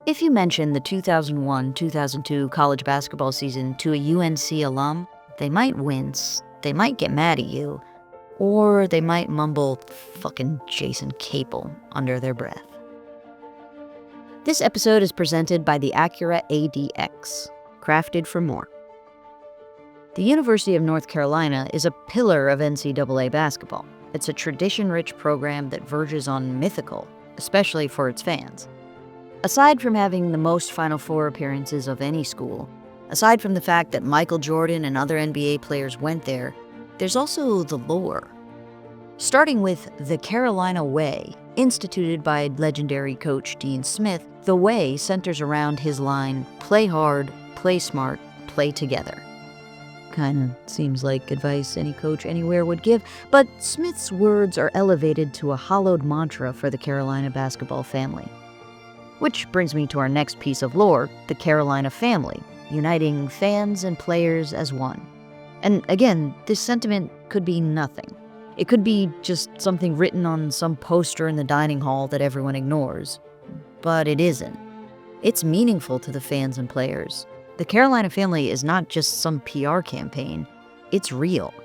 If you mention the 2001-2002 college basketball season to a UNC alum, they might wince, they might get mad at you, or they might mumble fucking Jason Capel under their breath. This episode is presented by the Acura ADX, crafted for more. The University of North Carolina is a pillar of NCAA basketball. It's a tradition-rich program that verges on mythical, especially for its fans. Aside from having the most Final Four appearances of any school, aside from the fact that Michael Jordan and other NBA players went there, there's also the lore. Starting with the Carolina Way, instituted by legendary coach Dean Smith, the Way centers around his line, "Play hard, play smart, play together." Kinda seems like advice any coach anywhere would give, but Smith's words are elevated to a hallowed mantra for the Carolina basketball family. Which brings me to our next piece of lore, the Carolina family, uniting fans and players as one. And again, this sentiment could be nothing. It could be just something written on some poster in the dining hall that everyone ignores. But it isn't. It's meaningful to the fans and players. The Carolina family is not just some PR campaign, it's real.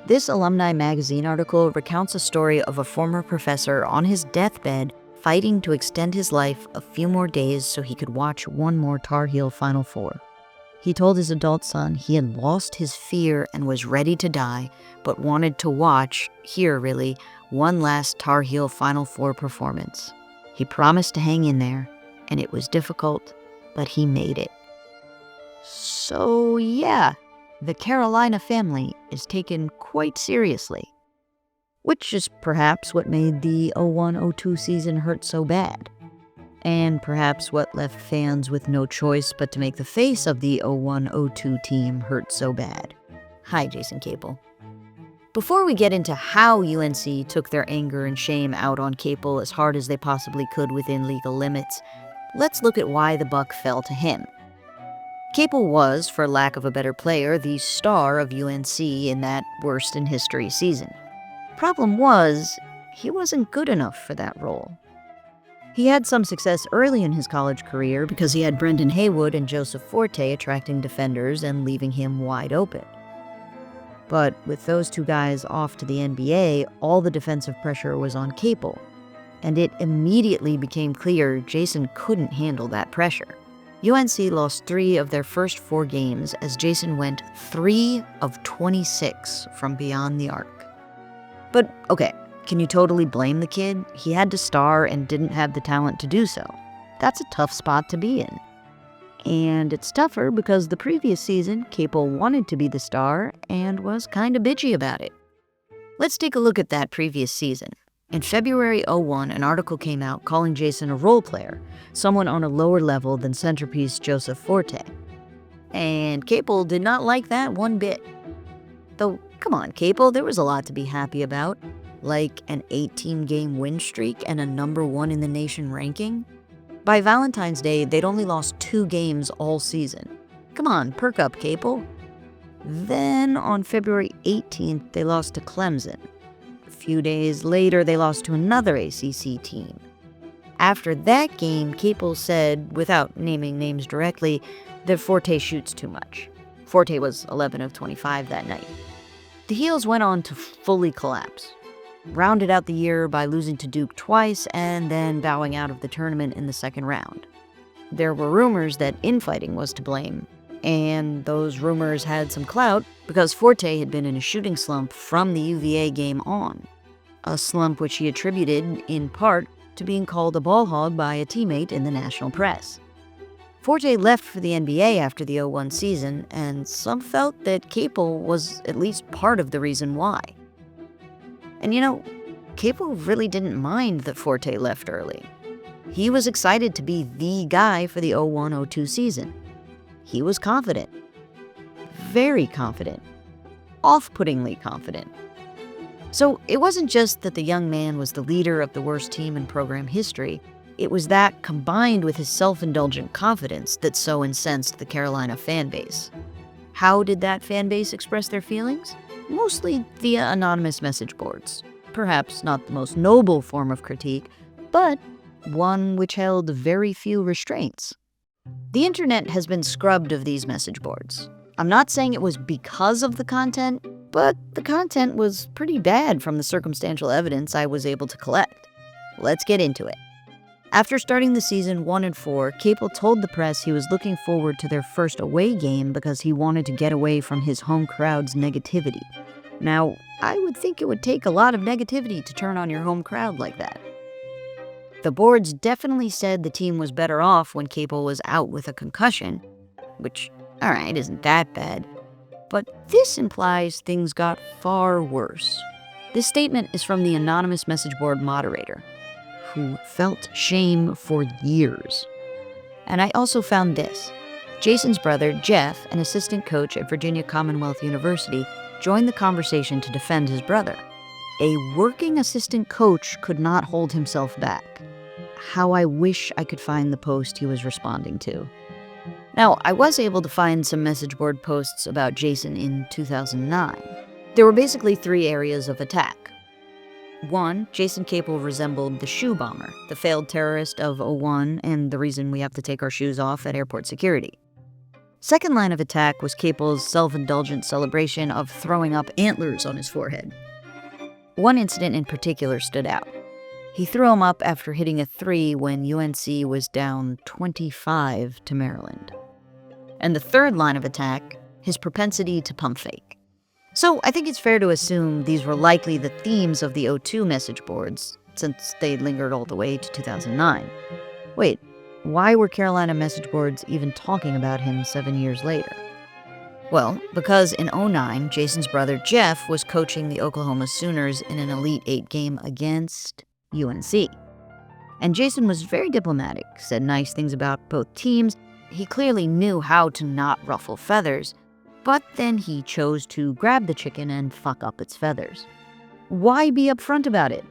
This Alumni magazine article recounts a story of a former professor on his deathbed fighting to extend his life a few more days so he could watch one more Tar Heel Final Four. He told his adult son he had lost his fear and was ready to die, but wanted to watch, one last Tar Heel Final Four performance. He promised to hang in there, and it was difficult, but he made it. So yeah, the Carolina family is taken quite seriously. Which is perhaps what made the 01-02 season hurt so bad. And perhaps what left fans with no choice but to make the face of the 01-02 team hurt so bad. Hi, Jason Capel. Before we get into how UNC took their anger and shame out on Capel as hard as they possibly could within legal limits, let's look at why the buck fell to him. Capel was, for lack of a better player, the star of UNC in that worst-in-history season. Problem was, he wasn't good enough for that role. He had some success early in his college career because he had Brendan Haywood and Joseph Forte attracting defenders and leaving him wide open. But with those two guys off to the NBA, all the defensive pressure was on Capel, and it immediately became clear Jason couldn't handle that pressure. UNC lost 3 of their first 4 games as Jason went 3 of 26 from beyond the arc. But okay, can you totally blame the kid? He had to star and didn't have the talent to do so. That's a tough spot to be in. And it's tougher because the previous season, Capel wanted to be the star and was kinda bitchy about it. Let's take a look at that previous season. In February 01, an article came out calling Jason a role player, someone on a lower level than centerpiece Joseph Forte. And Capel did not like that one bit. Though, come on, Capel, there was a lot to be happy about, like an 18-game win streak and a number 1 in the nation ranking. By Valentine's Day, they'd only lost 2 games all season. Come on, perk up, Capel. Then, on February 18th, they lost to Clemson. A few days later, they lost to another ACC team. After that game, Capel said, without naming names directly, that Forte shoots too much. Forte was 11 of 25 that night. The Heels went on to fully collapse, rounded out the year by losing to Duke twice and then bowing out of the tournament in the second round. There were rumors that Infighting was to blame, and those rumors had some clout because Forte had been in a shooting slump from the UVA game on, a slump which he attributed, in part, to being called a ball hog by a teammate in the national press. Forte left for the NBA after the 01 season, and some felt that Capel was at least part of the reason why. And Capel really didn't mind that Forte left early. He was excited to be the guy for the 01-02 season. He was confident. Very confident. Off-puttingly confident. So it wasn't just that the young man was the leader of the worst team in program history. It was that, combined with his self-indulgent confidence, that so incensed the Carolina fan base. How did that fan base express their feelings? Mostly via anonymous message boards. Perhaps not the most noble form of critique, but one which held very few restraints. The internet has been scrubbed of these message boards. I'm not saying it was because of the content, but the content was pretty bad from the circumstantial evidence I was able to collect. Let's get into it. After starting the season 1-4, Capel told the press he was looking forward to their first away game because he wanted to get away from his home crowd's negativity. Now, I would think it would take a lot of negativity to turn on your home crowd like that. The boards definitely said the team was better off when Capel was out with a concussion, which, alright, isn't that bad. But this implies things got far worse. This statement is from the anonymous message board moderator, who felt shame for years. And I also found this. Jason's brother, Jeff, an assistant coach at Virginia Commonwealth University, joined the conversation to defend his brother. A working assistant coach could not hold himself back. How I wish I could find the post he was responding to. Now, I was able to find some message board posts about Jason in 2009. There were basically 3 areas of attack. 1, Jason Capel resembled the shoe bomber, the failed terrorist of '01 and the reason we have to take our shoes off at airport security. Second line of attack was Capel's self-indulgent celebration of throwing up antlers on his forehead. One incident in particular stood out. He threw them up after hitting a 3 when UNC was down 25 to Maryland. And the third line of attack, his propensity to pump fake. So I think it's fair to assume these were likely the themes of the '02 message boards, since they lingered all the way to 2009. Wait, why were Carolina message boards even talking about him 7 years later? Well, because in '09, Jason's brother Jeff was coaching the Oklahoma Sooners in an Elite 8 game against UNC. And Jason was very diplomatic, said nice things about both teams. He clearly knew how to not ruffle feathers, but then he chose to grab the chicken and fuck up its feathers. Why be upfront about it?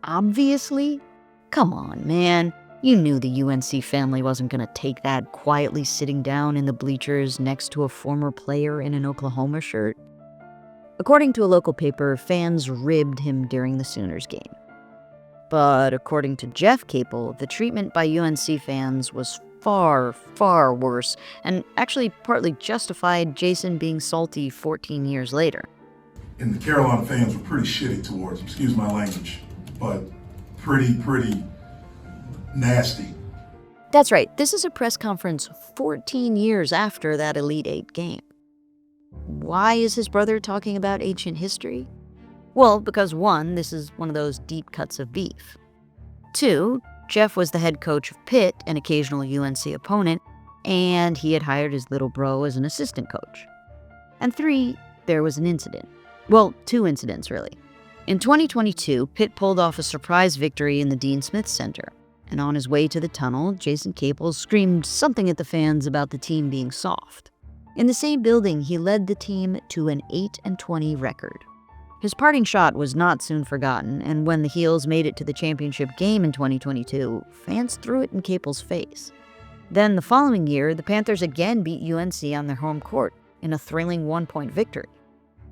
Obviously? Come on, man. You knew the UNC family wasn't going to take that quietly sitting down in the bleachers next to a former player in an Oklahoma shirt. According to a local paper, fans ribbed him during the Sooners game. But according to Jeff Capel, the treatment by UNC fans was far, far worse, and actually partly justified Jason being salty 14 years later. And the Carolina fans were pretty shitty towards him, excuse my language, but pretty nasty. That's right, this is a press conference 14 years after that Elite 8 game. Why is his brother talking about ancient history? Well, because 1, this is one of those deep cuts of beef. 2, Jeff was the head coach of Pitt, an occasional UNC opponent, and he had hired his little bro as an assistant coach. And 3, there was an incident. Well, 2 incidents, really. In 2022, Pitt pulled off a surprise victory in the Dean Smith Center, and on his way to the tunnel, Jason Capel screamed something at the fans about the team being soft. In the same building, he led the team to an 8-20 record. His parting shot was not soon forgotten, and when the Heels made it to the championship game in 2022, fans threw it in Capel's face. Then the following year, the Panthers again beat UNC on their home court in a thrilling 1-point victory.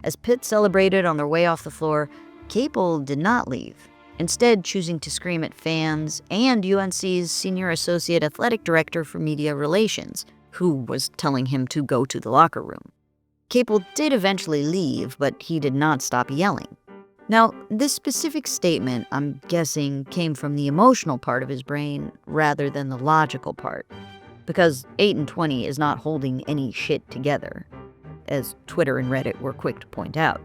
As Pitt celebrated on their way off the floor, Capel did not leave, instead choosing to scream at fans and UNC's senior associate athletic director for media relations, who was telling him to go to the locker room. Capel did eventually leave, but he did not stop yelling. Now, this specific statement, I'm guessing, came from the emotional part of his brain rather than the logical part, because 8-20 is not holding any shit together, as Twitter and Reddit were quick to point out.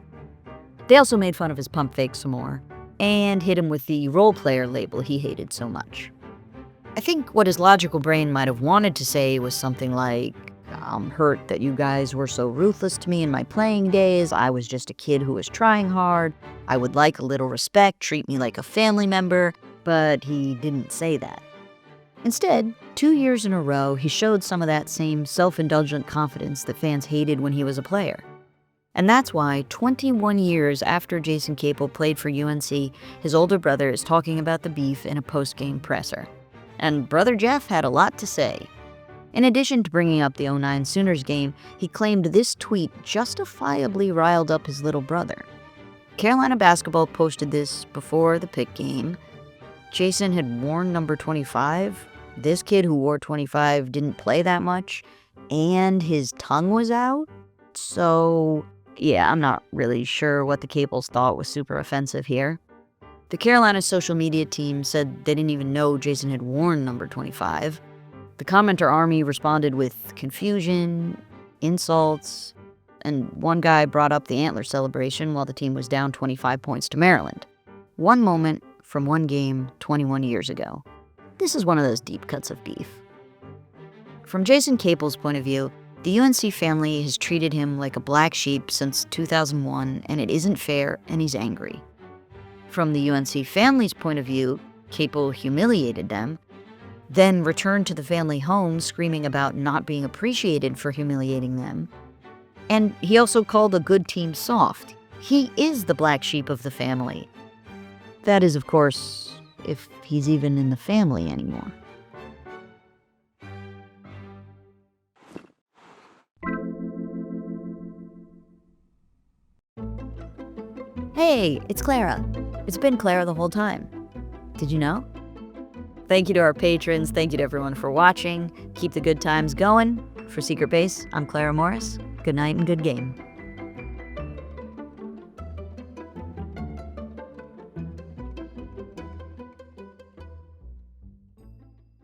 They also made fun of his pump fake some more, and hit him with the role player label he hated so much. I think what his logical brain might have wanted to say was something like, "I'm hurt that you guys were so ruthless to me in my playing days. I was just a kid who was trying hard. I would like a little respect, treat me like a family member," but he didn't say that. Instead, 2 years in a row, he showed some of that same self-indulgent confidence that fans hated when he was a player. And that's why 21 years after Jason Capel played for UNC, his older brother is talking about the beef in a post-game presser. And Brother Jeff had a lot to say. In addition to bringing up the '09 Sooners game, he claimed this tweet justifiably riled up his little brother. Carolina Basketball posted this before the Pitt game. Jason had worn number 25. This kid who wore 25 didn't play that much, and his tongue was out. So, yeah, I'm not really sure what the Capels thought was super offensive here. The Carolina social media team said they didn't even know Jason had worn number 25. The commenter army responded with confusion, insults, and one guy brought up the antler celebration while the team was down 25 points to Maryland. One moment from one game 21 years ago. This is one of those deep cuts of beef. From Jason Capel's point of view, the UNC family has treated him like a black sheep since 2001, and it isn't fair, and he's angry. From the UNC family's point of view, Capel humiliated them, then returned to the family home screaming about not being appreciated for humiliating them. And he also called a good team soft. He is the black sheep of the family. That is, of course, if he's even in the family anymore. Hey, it's Clara. It's been Clara the whole time. Did you know? Thank you to our patrons. Thank you to everyone for watching. Keep the good times going. For Secret Base, I'm Clara Morris. Good night and good game.